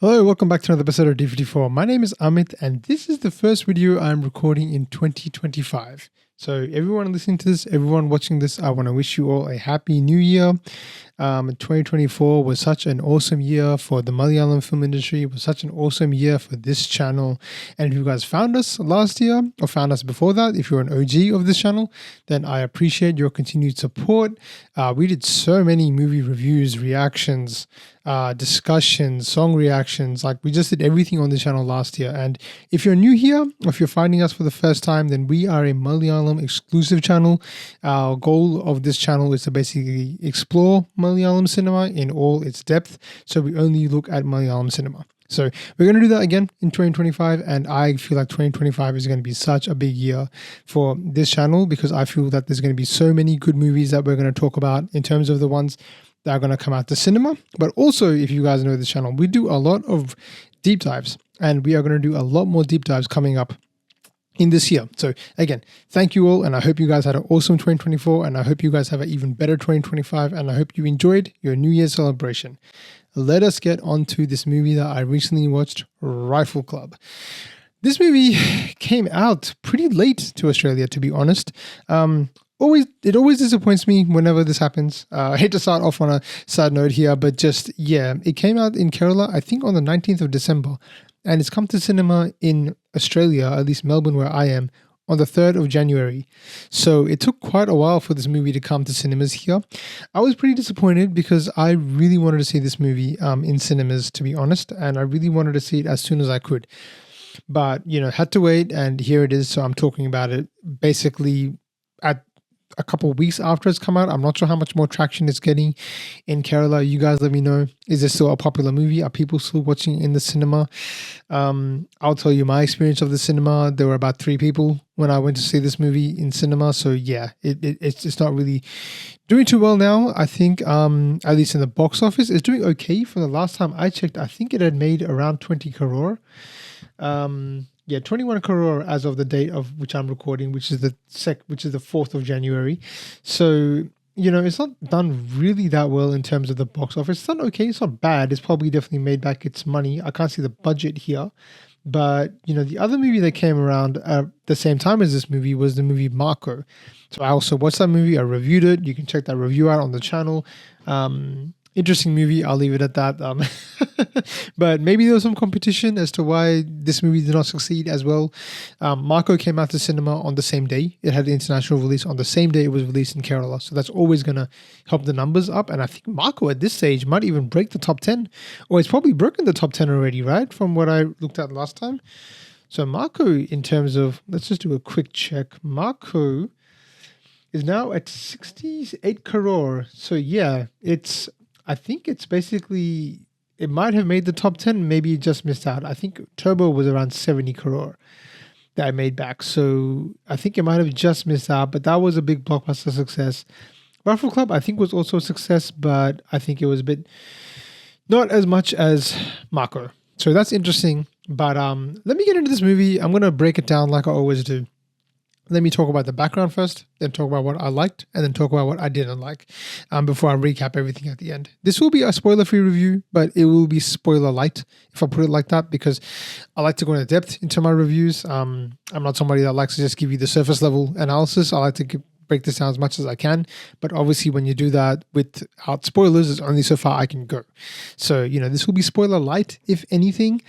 Hello, welcome back to another episode of D54. My name is Amit, and this is the first video I'm recording in 2025. So everyone listening to this, everyone watching this, I want to wish you all a happy new year. 2024 was such an awesome year for the Malayalam film industry. It was such an awesome year for this channel. And if you guys found us last year or found us before that, if you're an OG of this channel, then I appreciate your continued support. We did so many movie reviews, reactions, discussions, song reactions. Like, we just did everything on the channel last year. And if you're new here, or if you're finding us for the first time, then we are a Malayalam exclusive channel. Our goal of this channel is to basically explore Malayalam cinema in all its depth. So we only look at Malayalam cinema. So we're going to do that again in 2025, and I feel like 2025 is going to be such a big year for this channel because I feel that there's going to be so many good movies that we're going to talk about in terms of the ones that are going to come out to cinema. But also, if you guys know this channel, we do a lot of deep dives, and we are going to do a lot more deep dives coming up in this year. So again, thank you all, and I hope you guys had an awesome 2024, and I hope you guys have an even better 2025, and I hope you enjoyed your New Year's celebration. Let us get on to this movie that I recently watched, Rifle Club. This movie came out pretty late to Australia, to be honest. It always disappoints me whenever this happens. I hate to start off on a sad note here, but just, yeah, it came out in Kerala, I think on the 19th of December, and it's come to cinema in Australia, at least Melbourne where I am, on the 3rd of January. So it took quite a while for this movie to come to cinemas here. I was pretty disappointed because I really wanted to see this movie in cinemas, to be honest, and I really wanted to see it as soon as I could. But, had to wait, and here it is. So I'm talking about it basically at a couple of weeks after it's come out. I'm not sure how much more traction it's getting in Kerala. You guys let me know. Is this still a popular movie? Are people still watching in the cinema? I'll tell you my experience of the cinema. There were about 3 people when I went to see this movie in cinema. So yeah, it's not really doing too well now. I think at least in the box office, it's doing okay. From the last time I checked, I think it had made around 20 crore. 21 crore as of the date of which I'm recording, which is the 4th of January. So, it's not done really that well in terms of the box office. It's done okay. It's not bad. It's probably definitely made back its money. I can't see the budget here. But, the other movie that came around at the same time as this movie was the movie Marco. So I also watched that movie. I reviewed it. You can check that review out on the channel. Interesting movie. I'll leave it at that. But maybe there was some competition as to why this movie did not succeed as well. Marco came out to cinema on the same day. It had the international release on the same day it was released in Kerala. So that's always going to help the numbers up. And I think Marco at this stage might even break the top 10. Or it's probably broken the top 10 already, right? From what I looked at last time. So Marco, in terms of, let's just do a quick check. Marco is now at 68 crore. So yeah, I think it's basically, it might have made the top 10, maybe it just missed out. I think Turbo was around 70 crore that I made back. So I think it might have just missed out, but that was a big blockbuster success. Rifle Club, I think, was also a success, but I think it was a bit, not as much as Marco. So that's interesting. But let me get into this movie. I'm going to break it down like I always do. Let me talk about the background first, then talk about what I liked, and then talk about what I didn't like before I recap everything at the end. This will be a spoiler-free review, but it will be spoiler-light, if I put it like that, because I like to go into depth into my reviews. I'm not somebody that likes to just give you the surface-level analysis. I like to break this down as much as I can, but obviously when you do that without spoilers, there's only so far I can go. So, this will be spoiler-light, if anything.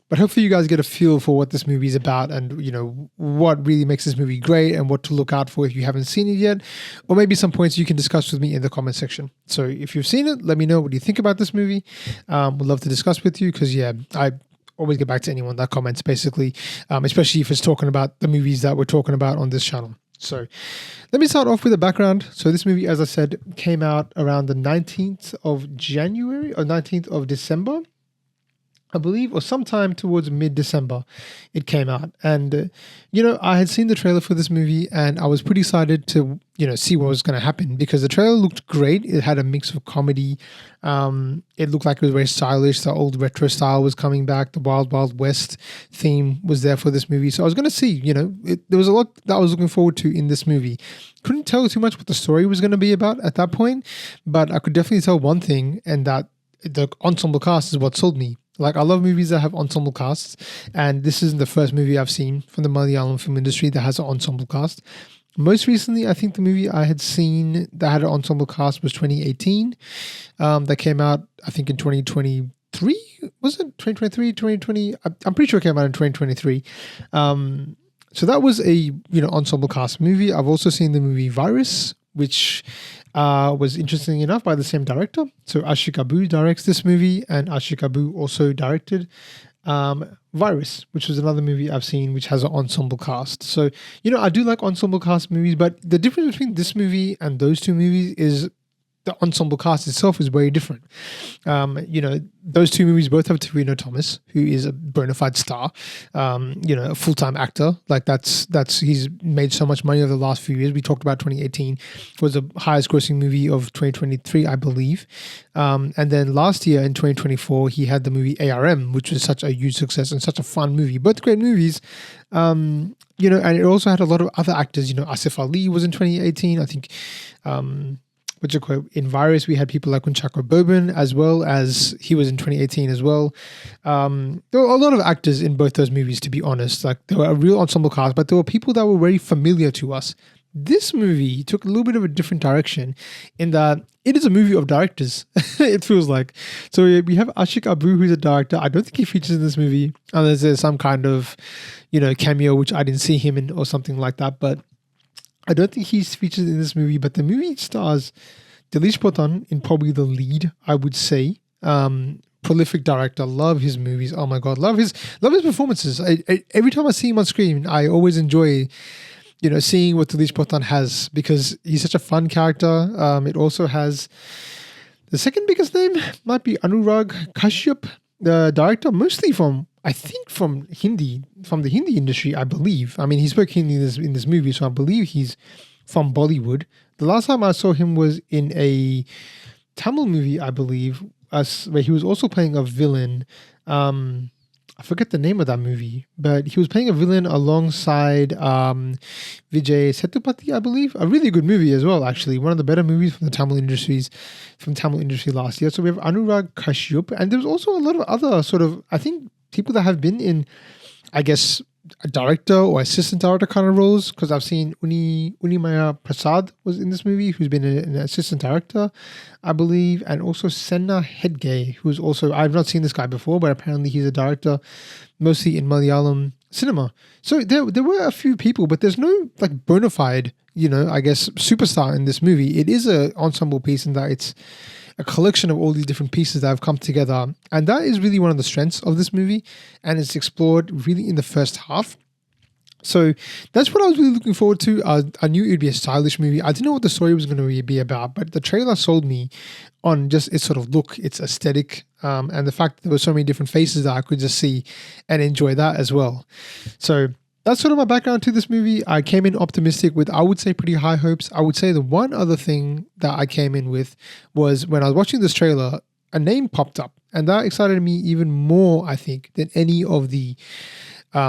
But hopefully you guys get a feel for what this movie is about and, what really makes this movie great and what to look out for if you haven't seen it yet. Or maybe some points you can discuss with me in the comment section. So if you've seen it, let me know what you think about this movie. Would love to discuss with you because, I always get back to anyone that comments, basically, especially if it's talking about the movies that we're talking about on this channel. So let me start off with the background. So this movie, as I said, came out around the 19th of January or 19th of December, I believe, or sometime towards mid-December it came out. And, I had seen the trailer for this movie and I was pretty excited to, see what was going to happen because the trailer looked great. It had a mix of comedy. It looked like it was very stylish. The old retro style was coming back. The Wild Wild West theme was there for this movie. So I was going to see, there was a lot that I was looking forward to in this movie. Couldn't tell too much what the story was going to be about at that point, but I could definitely tell one thing, and that the ensemble cast is what sold me. Like, I love movies that have ensemble casts, and this isn't the first movie I've seen from the Malayalam film industry that has an ensemble cast. Most recently, I think the movie I had seen that had an ensemble cast was 2018. That came out, I think, in 2023. Was it 2023, 2020? I'm pretty sure it came out in 2023. So that was a ensemble cast movie. I've also seen the movie Virus, which was interesting enough by the same director. So Aashiq Abu directs this movie, and Aashiq Abu also directed Virus, which was another movie I've seen which has an ensemble cast. So, I do like ensemble cast movies, but the difference between this movie and those two movies is the ensemble cast itself is very different. Those two movies both have Torino Thomas, who is a bona fide star, a full-time actor. Like that's he's made so much money over the last few years. We talked about 2018 was the highest grossing movie of 2023, I believe. And then last year in 2024, he had the movie ARM, which was such a huge success and such a fun movie. Both great movies. And it also had a lot of other actors. Asif Ali was in 2018. I think, in Virus, we had people like Unchako Boban, as well as he was in 2018 as well. There were a lot of actors in both those movies, to be honest. Like, there were a real ensemble cast, but there were people that were very familiar to us. This movie took a little bit of a different direction in that it is a movie of directors, it feels like. So we have Aashiq Abu, who's a director. I don't think he features in this movie, unless there's some kind of, cameo, which I didn't see him in or something like that. But I don't think he's featured in this movie, but the movie stars Dileesh Pothan in probably the lead, I would say. Prolific director, love his movies. Oh my God, love his performances. Every time I see him on screen, I always enjoy, seeing what Dileesh Pothan has, because he's such a fun character. It also has the second biggest name might be Anurag Kashyap, the director, mostly from the Hindi industry, I believe. I mean, he spoke Hindi in this movie, so I believe he's from Bollywood. The last time I saw him was in a Tamil movie, I believe, where he was also playing a villain. I forget the name of that movie, but he was playing a villain alongside Vijay Sethupathi, I believe. A really good movie as well, actually. One of the better movies from the Tamil industry last year. So we have Anurag Kashyap, and there's also a lot of other sort of, I think, people that have been in, I guess, a director or assistant director kind of roles, because I've seen Unnimaya Prasad was in this movie, who's been an assistant director, I believe, and also Senna Hedgay, who's also, I've not seen this guy before, but apparently he's a director mostly in Malayalam cinema. So there were a few people, but there's no like bona fide, I guess, superstar in this movie. It is an ensemble piece in that it's a collection of all these different pieces that have come together. And that is really one of the strengths of this movie. And it's explored really in the first half. So that's what I was really looking forward to. I knew it would be a stylish movie. I didn't know what the story was going to be about, but the trailer sold me on just its sort of look, its aesthetic, and the fact that there were so many different faces that I could just see and enjoy that as well. So that's sort of my background to this movie. I came in optimistic with, I would say, pretty high hopes. I would say the one other thing that I came in with was when I was watching this trailer, a name popped up, and that excited me even more, I think, than any of the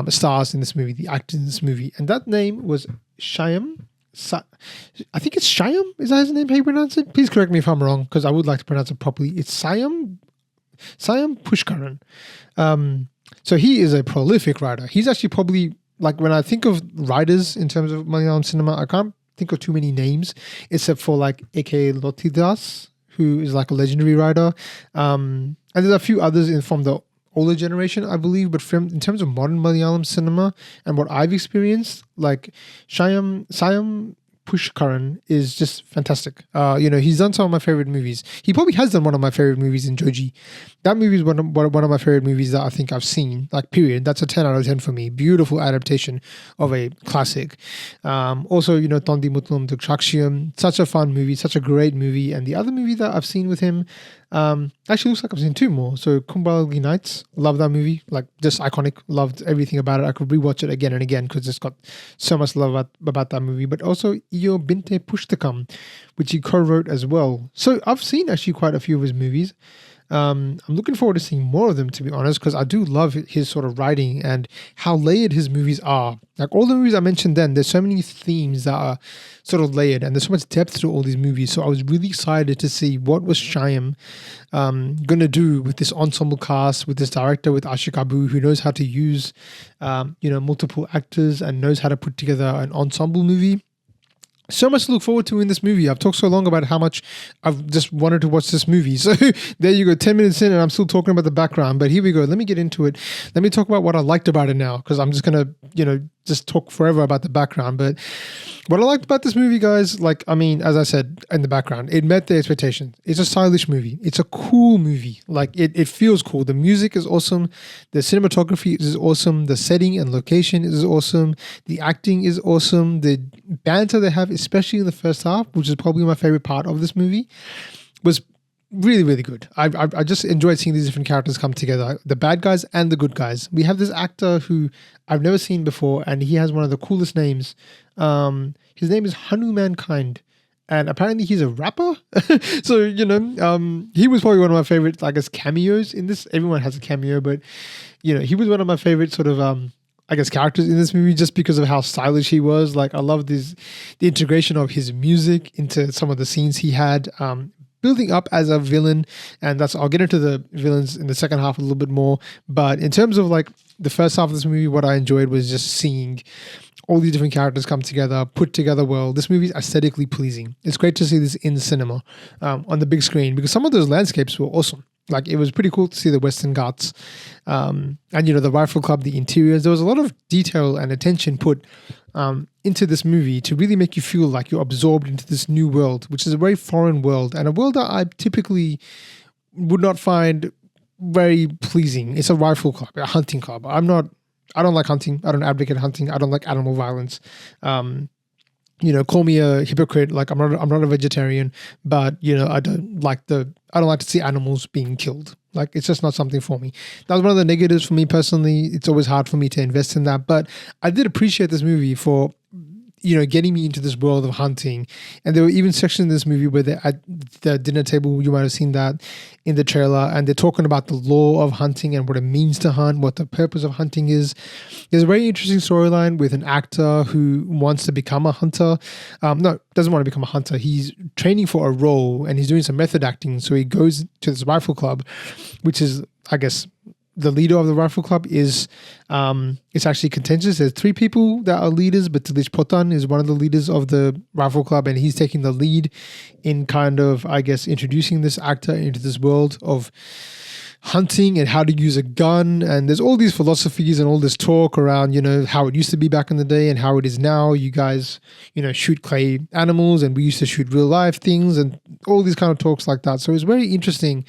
stars in this movie, the actors in this movie. And that name was Syam. I think it's Syam. Is that his name? How you pronounce it? Please correct me if I'm wrong, because I would like to pronounce it properly. It's Syam Pushkaran. So he is a prolific writer. He's actually probably, like, when I think of writers in terms of Malayalam cinema, I can't think of too many names except for like A.K. Lotidas, who is like a legendary writer. And there's a few others from the older generation, I believe. But in terms of modern Malayalam cinema and what I've experienced, like Syam Pushkaran is just fantastic. He's done some of my favorite movies. He probably has done one of my favorite movies in Joji. That movie is one of my favorite movies that I think I've seen, like, period. That's a 10 out of 10 for me. Beautiful adaptation of a classic. Also, Tondi Mutlum Dukshakshiam, such a fun movie, such a great movie. And the other movie that I've seen with him, actually looks like I've seen two more. So Kumbalgi Nights, love that movie, like, just iconic, loved everything about it. I could rewatch it again and again because it's got so much love about that movie. But also Iyo Binte Pushtakam, which he co-wrote as well. So I've seen actually quite a few of his movies. I'm looking forward to seeing more of them, to be honest, because I do love his sort of writing and how layered his movies are. Like all the movies I mentioned then, there's so many themes that are sort of layered and there's so much depth to all these movies. So I was really excited to see what was Syam going to do with this ensemble cast, with this director, with Aashiq Abu, who knows how to use, multiple actors and knows how to put together an ensemble movie. So much to look forward to in this movie. I've talked so long about how much I've just wanted to watch this movie. So there you go, 10 minutes in and I'm still talking about the background. But here we go. Let me get into it. Let me talk about what I liked about it now, because I'm just going to, just talk forever about the background. But what I liked about this movie, guys, as I said in the background, it met the expectations. It's a stylish movie. It's a cool movie. It feels cool. The music is awesome. The cinematography is awesome. The setting and location is awesome. The acting is awesome. The banter they have, especially in the first half, which is probably my favorite part of this movie, was really, really good. I just enjoyed seeing these different characters come together, the bad guys and the good guys. We have this actor who I've never seen before, and he has one of the coolest names. His name is Hanumankind, and apparently he's a rapper. So, he was probably one of my favorite, cameos in this. Everyone has a cameo, but, he was one of my favorite sort of, characters in this movie just because of how stylish he was. I love the integration of his music into some of the scenes he had. Building up as a villain, and I'll get into the villains in the second half a little bit more. But in terms of the first half of this movie, what I enjoyed was just seeing all these different characters come together, put together well. This movie is aesthetically pleasing. It's great to see this in the cinema, on the big screen, because some of those landscapes were awesome. It was pretty cool to see the Western Ghats, and the rifle club, the interiors. There was a lot of detail and attention put into this movie to really make you feel like you're absorbed into this new world, which is a very foreign world and a world that I typically would not find very pleasing. It's a rifle club, a hunting club. I don't like hunting. I don't advocate hunting. I don't like animal violence. Call me a hypocrite. I'm not a vegetarian, but I don't like to see animals being killed. It's just not something for me. That was one of the negatives for me personally. It's always hard for me to invest in that, but I did appreciate this movie for getting me into this world of hunting. And there were even sections in this movie where they're at the dinner table. You might have seen that in the trailer, and they're talking about the law of hunting and what it means to hunt, what the purpose of hunting is. There's a very interesting storyline with an actor who wants to become a hunter. Doesn't want to become a hunter. He's training for a role and he's doing some method acting. So he goes to this rifle club, which is, I guess, the leader of the rifle club is, it's actually contentious. There's 3 people that are leaders, but Dileesh Pothan is one of the leaders of the rifle club, and he's taking the lead in kind of, introducing this actor into this world of hunting and how to use a gun. And there's all these philosophies and all this talk around, how it used to be back in the day and how it is now. You guys, shoot clay animals and we used to shoot real life things and all these kind of talks like that. So it's very interesting,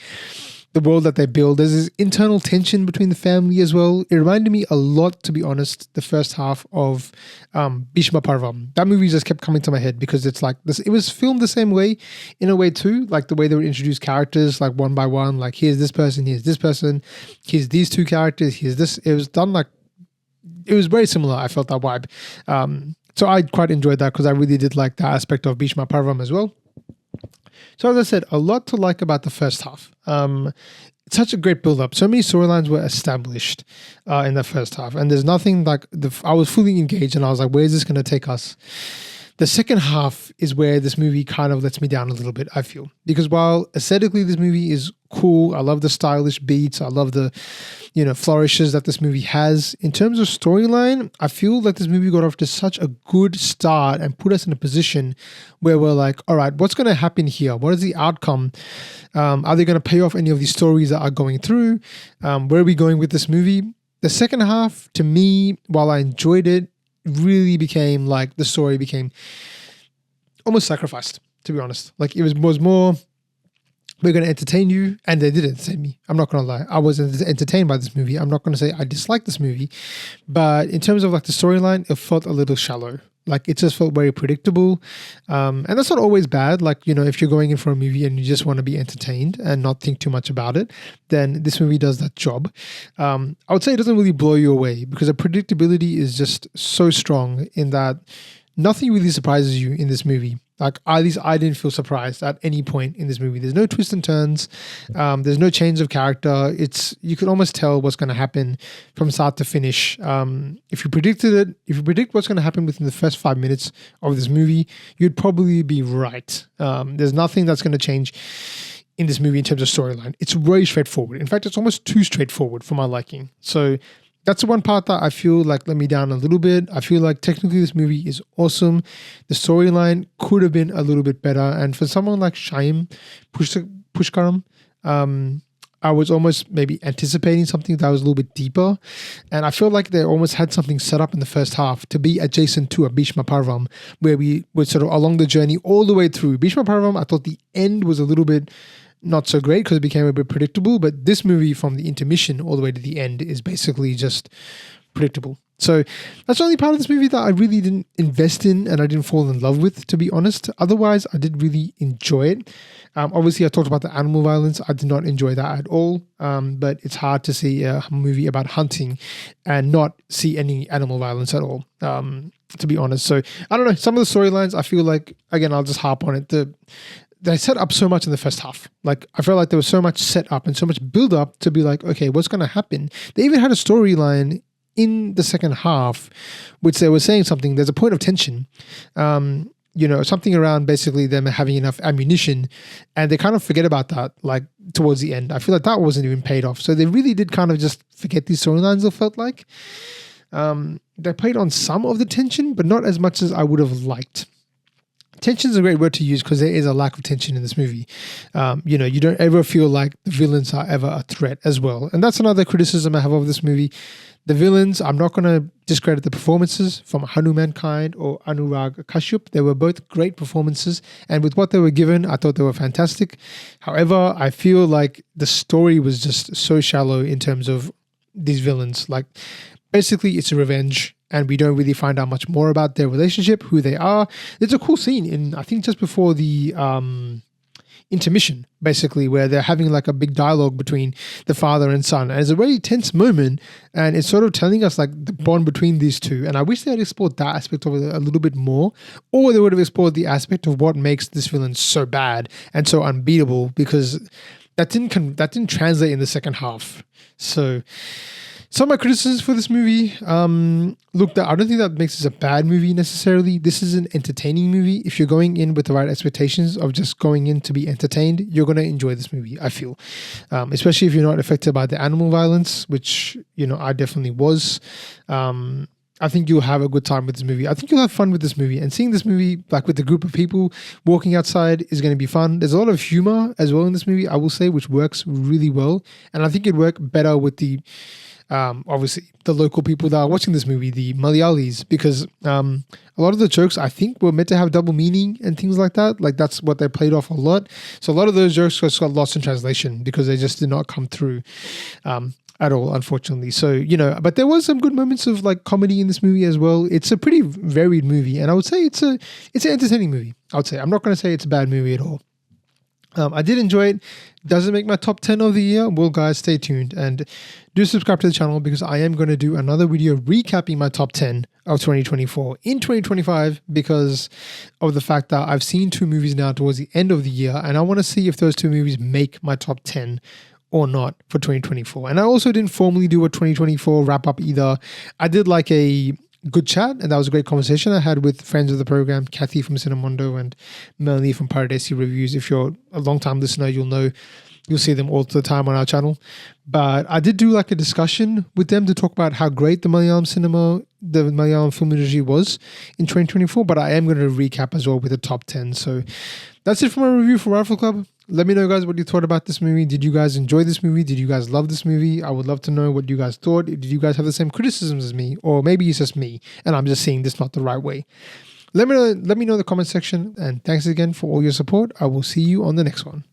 the world that they build. There's this internal tension between the family as well. It reminded me a lot, to be honest, the first half of Bhishma Parvam. That movie just kept coming to my head because it's like this. It was filmed the same way, in a way too, the way they would introduce characters one by one. Here's this person, here's this person, here's these 2 characters, here's this. It was done it was very similar. I felt that vibe. So I quite enjoyed that because I really did like that aspect of Bhishma Parvam as well. So as I said, a lot to like about the first half. Such a great build-up. So many storylines were established in the first half. And there's nothing I was fully engaged and I was like, where is this going to take us? The second half is where this movie kind of lets me down a little bit, I feel. Because while aesthetically this movie is cool, I love the stylish beats, I love the, flourishes that this movie has. In terms of storyline, I feel like this movie got off to such a good start and put us in a position where we're like, all right, what's going to happen here? What is the outcome? Are they going to pay off any of these stories that are going through? Where are we going with this movie? The second half, to me, while I enjoyed it, really became the story became almost sacrificed, to be honest. It was more, we're going to entertain you, and they did entertain me. I'm not going to lie. I was entertained by this movie. I'm not going to say I disliked this movie, but in terms of the storyline, it felt a little shallow. It just felt very predictable. And that's not always bad. If you're going in for a movie and you just want to be entertained and not think too much about it, then this movie does that job. I would say it doesn't really blow you away because the predictability is just so strong in that nothing really surprises you in this movie. Like at least I didn't feel surprised at any point in this movie. There's no twists and turns. There's no change of character. You could almost tell what's going to happen from start to finish. If you predict what's going to happen within the first 5 minutes of this movie, you'd probably be right. There's nothing that's going to change in this movie in terms of storyline. It's very straightforward. In fact, it's almost too straightforward for my liking. So that's the one part that I feel like let me down a little bit. I feel like technically this movie is awesome. The storyline could have been a little bit better. And for someone like Syam, Pushkaran, I was almost maybe anticipating something that was a little bit deeper. And I feel like they almost had something set up in the first half to be adjacent to a Bhishma Parvam, where we were sort of along the journey all the way through. Bhishma Parvam, I thought the end was a little bit not so great because it became a bit predictable, but this movie from the intermission all the way to the end is basically just predictable. So that's the only part of this movie that I really didn't invest in and I didn't fall in love with, to be honest. Otherwise, I did really enjoy it. Obviously, I talked about the animal violence. I did not enjoy that at all, but it's hard to see a movie about hunting and not see any animal violence at all, to be honest. So I don't know. Some of the storylines, I feel like, again, I'll just harp on it. They set up so much in the first half. Like, I felt like there was so much set up and so much build up to be like, okay, what's going to happen? They even had a storyline in the second half, which they were saying something. There's a point of tension, something around basically them having enough ammunition, and they kind of forget about that, like towards the end. I feel like that wasn't even paid off. So they really did kind of just forget these storylines, it felt like. They played on some of the tension, but not as much as I would have liked. Tension is a great word to use because there is a lack of tension in this movie. You don't ever feel like the villains are ever a threat as well. And that's another criticism I have of this movie. The villains, I'm not going to discredit the performances from Hanumankind or Anurag Kashyap. They were both great performances. And with what they were given, I thought they were fantastic. However, I feel like the story was just so shallow in terms of these villains. Like, basically, it's a revenge. And we don't really find out much more about their relationship, who they are. There's a cool scene in, I think, just before the intermission, basically, where they're having like a big dialogue between the father and son. And it's a very tense moment. And it's sort of telling us like the bond between these two. And I wish they had explored that aspect of it a little bit more. Or they would have explored the aspect of what makes this villain so bad and so unbeatable, because that didn't translate in the second half. So some of my criticisms for this movie, look, I don't think that makes this a bad movie necessarily. This is an entertaining movie. If you're going in with the right expectations of just going in to be entertained, you're going to enjoy this movie, I feel. Especially if you're not affected by the animal violence, which, I definitely was. I think you'll have a good time with this movie. I think you'll have fun with this movie. And seeing this movie, like with a group of people walking outside, is going to be fun. There's a lot of humor as well in this movie, I will say, which works really well. And I think it'd work better with the obviously the local people that are watching this movie, the Malayalis, because a lot of the jokes I think were meant to have double meaning and things like that. Like that's what they played off a lot. So a lot of those jokes just got lost in translation because they just did not come through at all, unfortunately. So, but there was some good moments of like comedy in this movie as well. It's a pretty varied movie, and I would say it's an entertaining movie. I would say. I'm not going to say it's a bad movie at all. I did enjoy it. Doesn't make my top 10 of the year. Well, guys, stay tuned and do subscribe to the channel because I am going to do another video recapping my top 10 of 2024 in 2025 because of the fact that I've seen 2 movies now towards the end of the year, and I want to see if those 2 movies make my top 10 or not for 2024. And I also didn't formally do a 2024 wrap up either. I did like a good chat, and that was a great conversation I had with friends of the program, Kathy from Cinemondo and Melanie from Paradesi Reviews. If you're a long time listener, you'll see them all the time on our channel. But I did do like a discussion with them to talk about how great the Malayalam film industry was in 2024. But I am going to recap as well with the top 10. So that's it for my review for Rifle Club. Let me know, guys, what you thought about this movie. Did you guys enjoy this movie? Did you guys love this movie? I would love to know what you guys thought. Did you guys have the same criticisms as me? Or maybe it's just me and I'm just seeing this not the right way. Let me know in the comment section. And thanks again for all your support. I will see you on the next one.